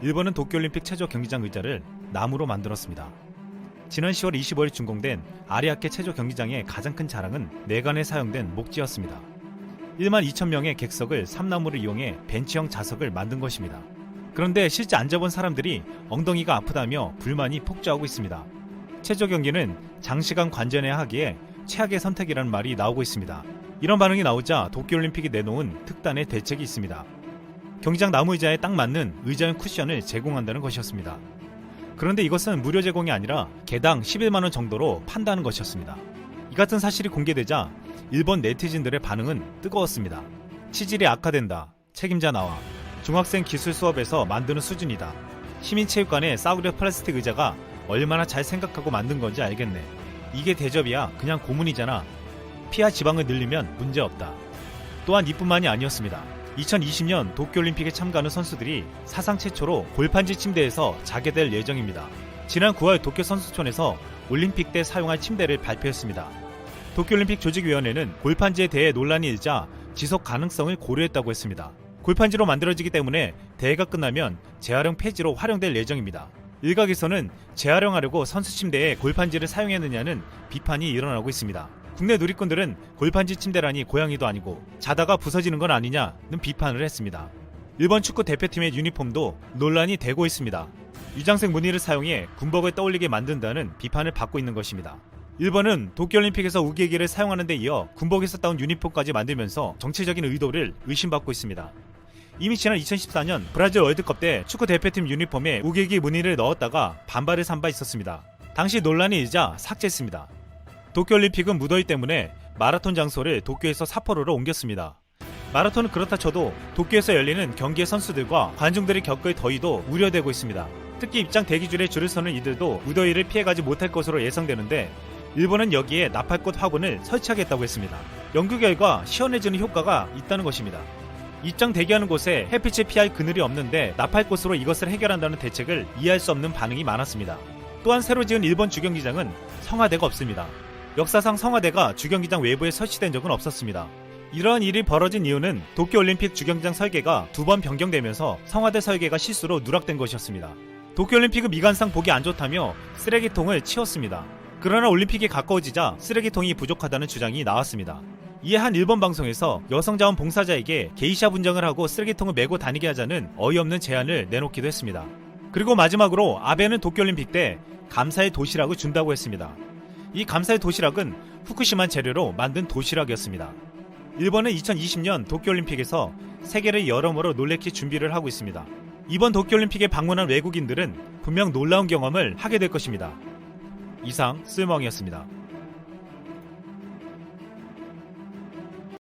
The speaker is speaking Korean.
일본은 도쿄올림픽 체조 경기장 의자를 나무로 만들었습니다. 지난 10월 25일 준공된 아리아케 체조 경기장의 가장 큰 자랑은 내관에 사용된 목지였습니다. 1만 2천 명의 객석을 삼나무를 이용해 벤치형 좌석을 만든 것입니다. 그런데 실제 앉아본 사람들이 엉덩이가 아프다며 불만이 폭주하고 있습니다. 체조 경기는 장시간 관전해야 하기에 최악의 선택이라는 말이 나오고 있습니다. 이런 반응이 나오자 도쿄올림픽이 내놓은 특단의 대책이 있습니다. 경기장 나무 의자에 딱 맞는 의자용 쿠션을 제공한다는 것이었습니다. 그런데 이것은 무료 제공이 아니라 개당 11만원 정도로 판다는 것이었습니다. 이 같은 사실이 공개되자 일본 네티즌들의 반응은 뜨거웠습니다. 치질이 악화된다. 책임자 나와. 중학생 기술 수업에서 만드는 수준이다. 시민체육관에 싸구려 플라스틱 의자가 얼마나 잘 생각하고 만든 건지 알겠네. 이게 대접이야. 그냥 고문이잖아. 피하 지방을 늘리면 문제없다. 또한 이뿐만이 아니었습니다. 2020년 도쿄올림픽에 참가하는 선수들이 사상 최초로 골판지 침대에서 자게 될 예정입니다. 지난 9월 도쿄 선수촌에서 올림픽 때 사용할 침대를 발표했습니다. 도쿄올림픽 조직위원회는 골판지에 대해 논란이 일자 지속 가능성을 고려했다고 했습니다. 골판지로 만들어지기 때문에 대회가 끝나면 재활용 폐지로 활용될 예정입니다. 일각에서는 재활용하려고 선수 침대에 골판지를 사용했느냐는 비판이 일어나고 있습니다. 국내 누리꾼들은 골판지 침대라니 고양이도 아니고 자다가 부서지는 건 아니냐는 비판을 했습니다. 일본 축구 대표팀의 유니폼도 논란이 되고 있습니다. 위장색 무늬를 사용해 군복을 떠올리게 만든다는 비판을 받고 있는 것입니다. 일본은 도쿄올림픽에서 우기기를 사용하는 데 이어 군복에서 따온 유니폼까지 만들면서 정치적인 의도를 의심받고 있습니다. 이미 지난 2014년 브라질 월드컵 때 축구 대표팀 유니폼에 우기기 무늬를 넣었다가 반발을 산 바 있었습니다. 당시 논란이 일자 삭제했습니다. 도쿄올림픽은 무더위 때문에 마라톤 장소를 도쿄에서 삿포로로 옮겼습니다. 마라톤은 그렇다 쳐도 도쿄에서 열리는 경기의 선수들과 관중들이 겪을 더위도 우려되고 있습니다. 특히 입장 대기줄에 줄을 서는 이들도 무더위를 피해가지 못할 것으로 예상되는데 일본은 여기에 나팔꽃 화분을 설치하겠다고 했습니다. 연구 결과 시원해지는 효과가 있다는 것입니다. 입장 대기하는 곳에 햇빛을 피할 그늘이 없는데 나팔꽃으로 이것을 해결한다는 대책을 이해할 수 없는 반응이 많았습니다. 또한 새로 지은 일본 주경기장은 성화대가 없습니다. 역사상 성화대가 주경기장 외부에 설치된 적은 없었습니다. 이러한 일이 벌어진 이유는 도쿄올림픽 주경기장 설계가 2번 변경되면서 성화대 설계가 실수로 누락된 것이었습니다. 도쿄올림픽은 미관상 보기 안 좋다며 쓰레기통을 치웠습니다. 그러나 올림픽이 가까워지자 쓰레기통이 부족하다는 주장이 나왔습니다. 이에 한 일본 방송에서 여성자원 봉사자에게 게이샤 분장을 하고 쓰레기통을 메고 다니게 하자는 어이없는 제안을 내놓기도 했습니다. 그리고 마지막으로 아베는 도쿄올림픽 때 감사의 도시락을 준다고 했습니다. 이 감사의 도시락은 후쿠시마 재료로 만든 도시락이었습니다. 일본은 2020년 도쿄올림픽에서 세계를 여러모로 놀래킬 준비를 하고 있습니다. 이번 도쿄올림픽에 방문한 외국인들은 분명 놀라운 경험을 하게 될 것입니다. 이상 쓸멍이었습니다.